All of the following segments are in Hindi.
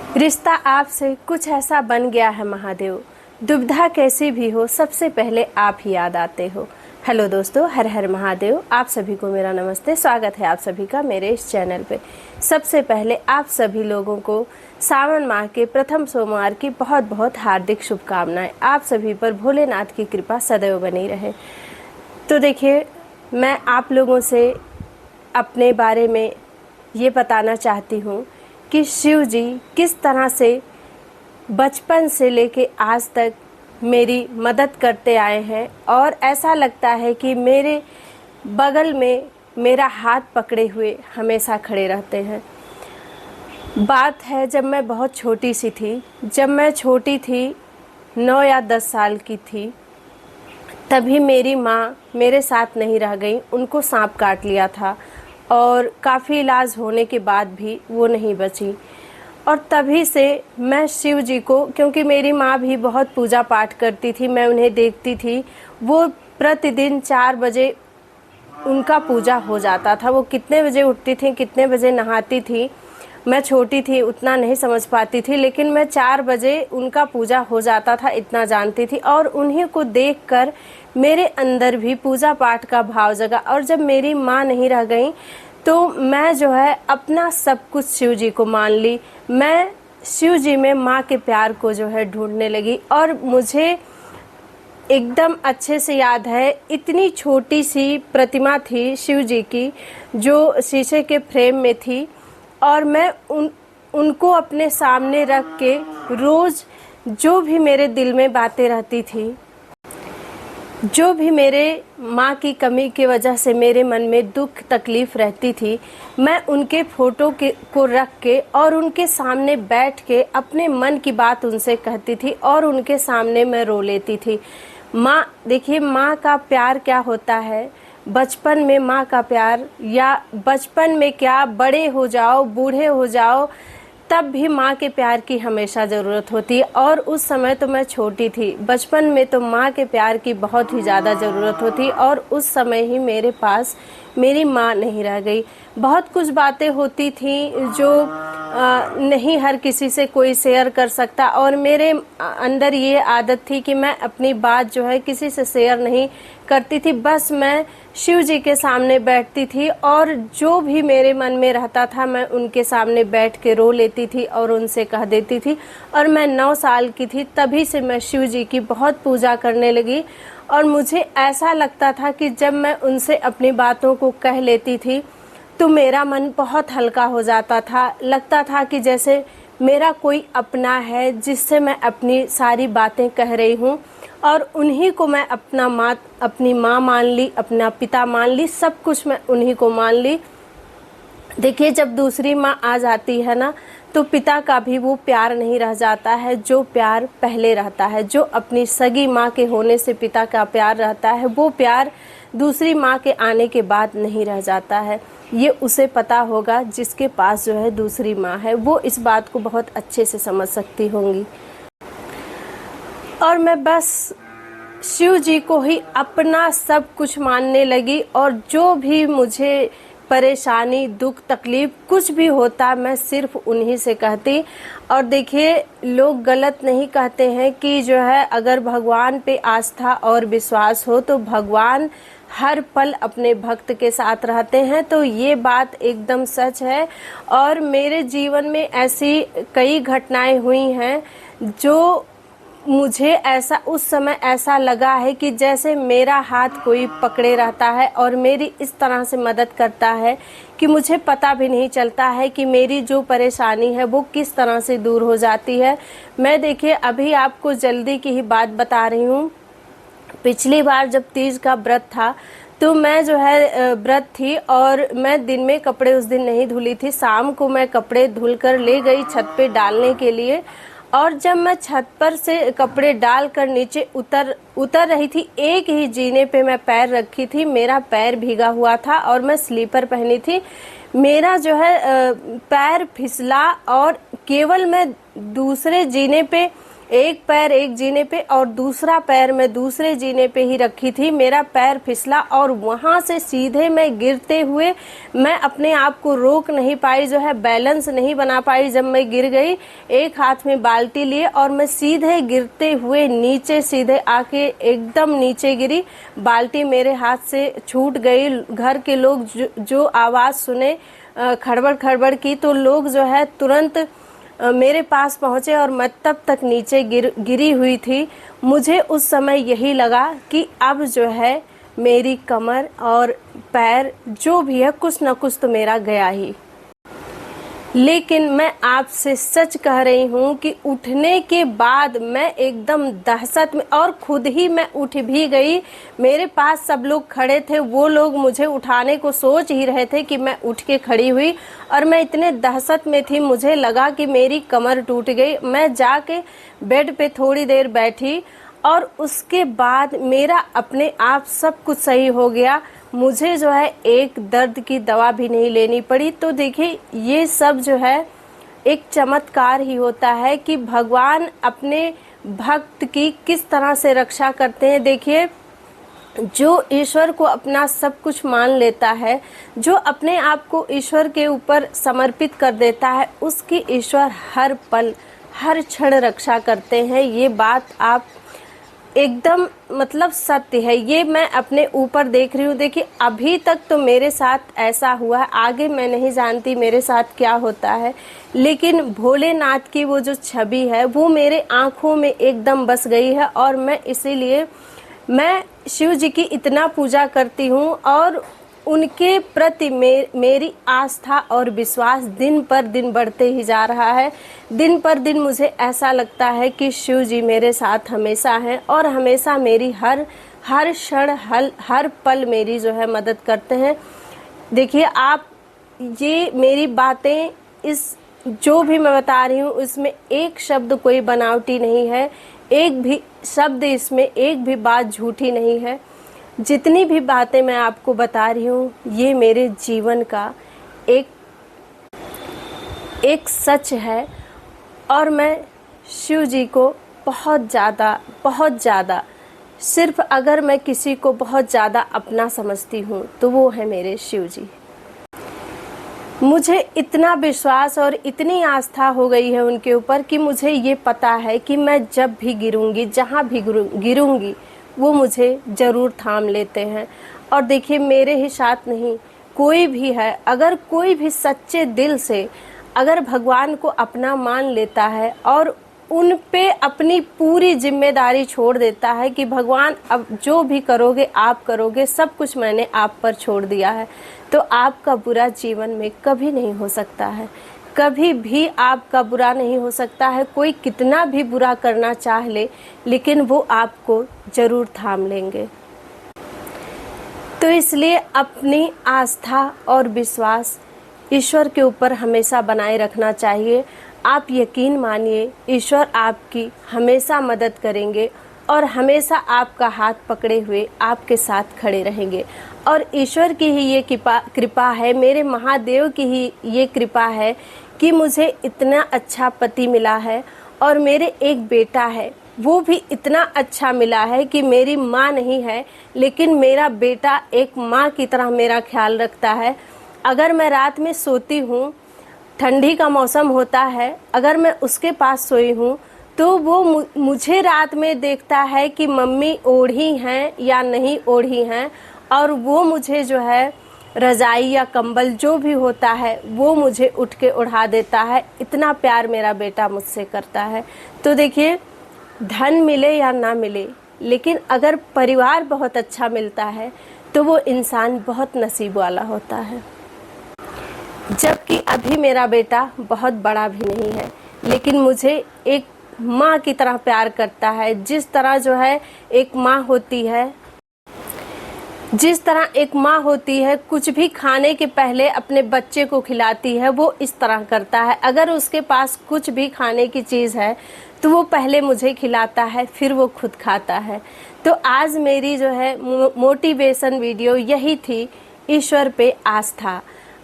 रिश्ता आपसे कुछ ऐसा बन गया है महादेव, दुविधा कैसी भी हो सबसे पहले आप ही याद आते हो। हेलो दोस्तों, हर हर महादेव। आप सभी को मेरा नमस्ते। स्वागत है आप सभी का मेरे इस चैनल पे। सबसे पहले आप सभी लोगों को सावन माह के प्रथम सोमवार की बहुत बहुत हार्दिक शुभकामनाएं। आप सभी पर भोलेनाथ की कृपा सदैव बनी रहे। तो देखिए, मैं आप लोगों से अपने बारे में ये बताना चाहती हूँ कि शिव जी किस तरह से बचपन से लेके आज तक मेरी मदद करते आए हैं, और ऐसा लगता है कि मेरे बगल में मेरा हाथ पकड़े हुए हमेशा खड़े रहते हैं। बात है जब मैं बहुत छोटी सी थी, जब मैं छोटी थी 9 या 10 साल की थी, तभी मेरी माँ मेरे साथ नहीं रह गई। उनको सांप काट लिया था और काफ़ी इलाज होने के बाद भी वो नहीं बची। और तभी से मैं शिव जी को, क्योंकि मेरी माँ भी बहुत पूजा पाठ करती थी, मैं उन्हें देखती थी, वो प्रतिदिन 4 बजे उनका पूजा हो जाता था। वो कितने बजे उठती थी, कितने बजे नहाती थी, मैं छोटी थी उतना नहीं समझ पाती थी, लेकिन मैं 4 बजे उनका पूजा हो जाता था इतना जानती थी। और उन्हीं को देखकर मेरे अंदर भी पूजा पाठ का भाव जगा। और जब मेरी माँ नहीं रह गई तो मैं जो है अपना सब कुछ शिव जी को मान ली। मैं शिव जी में माँ के प्यार को जो है ढूंढने लगी। और मुझे एकदम अच्छे से याद है, इतनी छोटी सी प्रतिमा थी शिव जी की जो शीशे के फ्रेम में थी, और मैं उनको अपने सामने रख के रोज़ जो भी मेरे दिल में बातें रहती थी, जो भी मेरे माँ की कमी की वजह से मेरे मन में दुख तकलीफ़ रहती थी, मैं उनके फ़ोटो को रख के और उनके सामने बैठ के अपने मन की बात उनसे कहती थी, और उनके सामने मैं रो लेती थी। माँ, देखिए माँ का प्यार क्या होता है। बचपन में माँ का प्यार, या बचपन में क्या, बड़े हो जाओ, बूढ़े हो जाओ, तब भी माँ के प्यार की हमेशा ज़रूरत होती है। और उस समय तो मैं छोटी थी, बचपन में तो माँ के प्यार की बहुत ही ज़्यादा ज़रूरत होती, और उस समय ही मेरे पास मेरी माँ नहीं रह गई। बहुत कुछ बातें होती थी जो नहीं हर किसी से कोई शेयर कर सकता, और मेरे अंदर ये आदत थी कि मैं अपनी बात जो है किसी से शेयर नहीं करती थी। बस मैं शिव जी के सामने बैठती थी, और जो भी मेरे मन में रहता था मैं उनके सामने बैठ के रो लेती थी और उनसे कह देती थी। और मैं 9 साल की थी तभी से मैं शिव जी की बहुत पूजा करने लगी। और मुझे ऐसा लगता था कि जब मैं उनसे अपनी बातों को कह लेती थी तो मेरा मन बहुत हल्का हो जाता था। लगता था कि जैसे मेरा कोई अपना है जिससे मैं अपनी सारी बातें कह रही हूँ, और उन्हीं को मैं अपनी माँ मान ली, अपना पिता मान ली, सब कुछ मैं उन्हीं को मान ली। देखिए, जब दूसरी माँ आ जाती है ना, तो पिता का भी वो प्यार नहीं रह जाता है जो प्यार पहले रहता है। जो अपनी सगी माँ के होने से पिता का प्यार रहता है, वो प्यार दूसरी माँ के आने के बाद नहीं रह जाता है। ये उसे पता होगा जिसके पास जो है दूसरी माँ है, वो इस बात को बहुत अच्छे से समझ सकती होंगी। और मैं बस शिव जी को ही अपना सब कुछ मानने लगी, और जो भी मुझे परेशानी, दुख, तकलीफ कुछ भी होता, मैं सिर्फ उन्हीं से कहती। और देखिए, लोग गलत नहीं कहते हैं कि जो है अगर भगवान पे आस्था और विश्वास हो तो भगवान हर पल अपने भक्त के साथ रहते हैं। तो ये बात एकदम सच है। और मेरे जीवन में ऐसी कई घटनाएं हुई हैं जो मुझे ऐसा उस समय ऐसा लगा है कि जैसे मेरा हाथ कोई पकड़े रहता है और मेरी इस तरह से मदद करता है कि मुझे पता भी नहीं चलता है कि मेरी जो परेशानी है वो किस तरह से दूर हो जाती है। मैं देखिए अभी आपको जल्दी की ही बात बता रही हूँ। पिछली बार जब तीज का व्रत था तो मैं जो है व्रत थी, और मैं दिन में कपड़े उस दिन नहीं धुली थी। शाम को मैं कपड़े धुल कर ले गई छत पे डालने के लिए, और जब मैं छत पर से कपड़े डालकर नीचे उतर रही थी, एक ही जीने पे मैं पैर रखी थी, मेरा पैर भीगा हुआ था और मैं स्लीपर पहनी थी। मेरा जो है पैर फिसला, और केवल मैं दूसरे जीने पे एक पैर एक जीने पे और दूसरा पैर मैं दूसरे जीने पे ही रखी थी। मेरा पैर फिसला और वहां से सीधे मैं गिरते हुए मैं अपने आप को रोक नहीं पाई, जो है बैलेंस नहीं बना पाई। जब मैं गिर गई, एक हाथ में बाल्टी लिए और मैं सीधे गिरते हुए नीचे सीधे आके एकदम नीचे गिरी। बाल्टी मेरे हाथ से छूट गई। घर के लोग जो आवाज़ सुने खड़बड़ खड़बड़ की, तो लोग जो है तुरंत मेरे पास पहुंचे और मैं तब तक नीचे गिरी हुई थी। मुझे उस समय यही लगा कि अब जो है मेरी कमर और पैर जो भी है कुछ न कुछ तो मेरा गया ही। लेकिन मैं आपसे सच कह रही हूँ कि उठने के बाद मैं एकदम दहशत में, और खुद ही मैं उठ भी गई। मेरे पास सब लोग खड़े थे, वो लोग मुझे उठाने को सोच ही रहे थे कि मैं उठ के खड़ी हुई, और मैं इतने दहशत में थी, मुझे लगा कि मेरी कमर टूट गई। मैं जाके बेड पे थोड़ी देर बैठी और उसके बाद मेरा अपने आप सब कुछ सही हो गया। मुझे जो है एक दर्द की दवा भी नहीं लेनी पड़ी। तो देखिए, ये सब जो है एक चमत्कार ही होता है कि भगवान अपने भक्त की किस तरह से रक्षा करते हैं। देखिए, जो ईश्वर को अपना सब कुछ मान लेता है, जो अपने आप को ईश्वर के ऊपर समर्पित कर देता है, उसकी ईश्वर हर पल हर क्षण रक्षा करते हैं। ये बात आप एकदम मतलब सत्य है। ये मैं अपने ऊपर देख रही हूँ। देखिए, अभी तक तो मेरे साथ ऐसा हुआ है, आगे मैं नहीं जानती मेरे साथ क्या होता है, लेकिन भोलेनाथ की वो जो छवि है वो मेरे आँखों में एकदम बस गई है। और मैं इसीलिए मैं शिव जी की इतना पूजा करती हूँ और उनके प्रति मेरी आस्था और विश्वास दिन पर दिन बढ़ते ही जा रहा है। दिन पर दिन मुझे ऐसा लगता है कि शिव जी मेरे साथ हमेशा हैं और हमेशा मेरी हर क्षण हर पल मेरी जो है मदद करते हैं। देखिए, आप ये मेरी बातें, इस जो भी मैं बता रही हूँ इसमें एक शब्द कोई बनावटी नहीं है, एक भी शब्द इसमें एक भी बात झूठी नहीं है। जितनी भी बातें मैं आपको बता रही हूँ ये मेरे जीवन का एक सच है। और मैं शिव जी को बहुत ज़्यादा सिर्फ अगर मैं किसी को बहुत ज़्यादा अपना समझती हूँ तो वो है मेरे शिव जी। मुझे इतना विश्वास और इतनी आस्था हो गई है उनके ऊपर कि मुझे ये पता है कि मैं जब भी गिरूंगी, जहाँ भी गिरूंगी, वो मुझे ज़रूर थाम लेते हैं। और देखिए, मेरे ही साथ नहीं, कोई भी है, अगर कोई भी सच्चे दिल से अगर भगवान को अपना मान लेता है और उन पे अपनी पूरी जिम्मेदारी छोड़ देता है कि भगवान अब जो भी करोगे आप करोगे, सब कुछ मैंने आप पर छोड़ दिया है, तो आपका बुरा जीवन में कभी नहीं हो सकता है। कभी भी आपका बुरा नहीं हो सकता है। कोई कितना भी बुरा करना चाह ले, लेकिन वो आपको ज़रूर थाम लेंगे। तो इसलिए अपनी आस्था और विश्वास ईश्वर के ऊपर हमेशा बनाए रखना चाहिए। आप यकीन मानिए, ईश्वर आपकी हमेशा मदद करेंगे और हमेशा आपका हाथ पकड़े हुए आपके साथ खड़े रहेंगे। और ईश्वर की ही ये कृपा है, मेरे महादेव की ही ये कृपा है कि मुझे इतना अच्छा पति मिला है और मेरे एक बेटा है, वो भी इतना अच्छा मिला है कि मेरी माँ नहीं है लेकिन मेरा बेटा एक माँ की तरह मेरा ख्याल रखता है। अगर मैं रात में सोती हूँ, ठंडी का मौसम होता है, अगर मैं उसके पास सोई हूँ तो वो मुझे रात में देखता है कि मम्मी ओढ़ी हैं या नहीं ओढ़ी हैं, और वो मुझे जो है रज़ाई या कंबल जो भी होता है वो मुझे उठ के उड़ा देता है। इतना प्यार मेरा बेटा मुझसे करता है। तो देखिए, धन मिले या ना मिले, लेकिन अगर परिवार बहुत अच्छा मिलता है तो वो इंसान बहुत नसीब वाला होता है। जबकि अभी मेरा बेटा बहुत बड़ा भी नहीं है, लेकिन मुझे एक माँ की तरह प्यार करता है। जिस तरह जो है एक माँ होती है, जिस तरह एक माँ होती है, कुछ भी खाने के पहले अपने बच्चे को खिलाती है, वो इस तरह करता है। अगर उसके पास कुछ भी खाने की चीज़ है तो वो पहले मुझे खिलाता है, फिर वो खुद खाता है। तो आज मेरी जो है मोटिवेशन वीडियो यही थी, ईश्वर पे आस्था।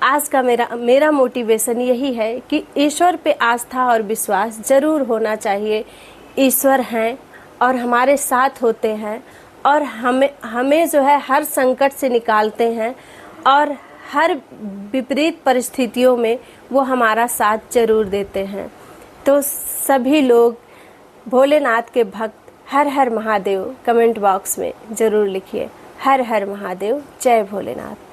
आज का मेरा मोटिवेशन यही है कि ईश्वर पे आस्था और विश्वास ज़रूर होना चाहिए। ईश्वर हैं और हमारे साथ होते हैं और हमें जो है हर संकट से निकालते हैं और हर विपरीत परिस्थितियों में वो हमारा साथ जरूर देते हैं। तो सभी लोग भोलेनाथ के भक्त हर हर महादेव कमेंट बॉक्स में ज़रूर लिखिए। हर हर महादेव, जय भोलेनाथ।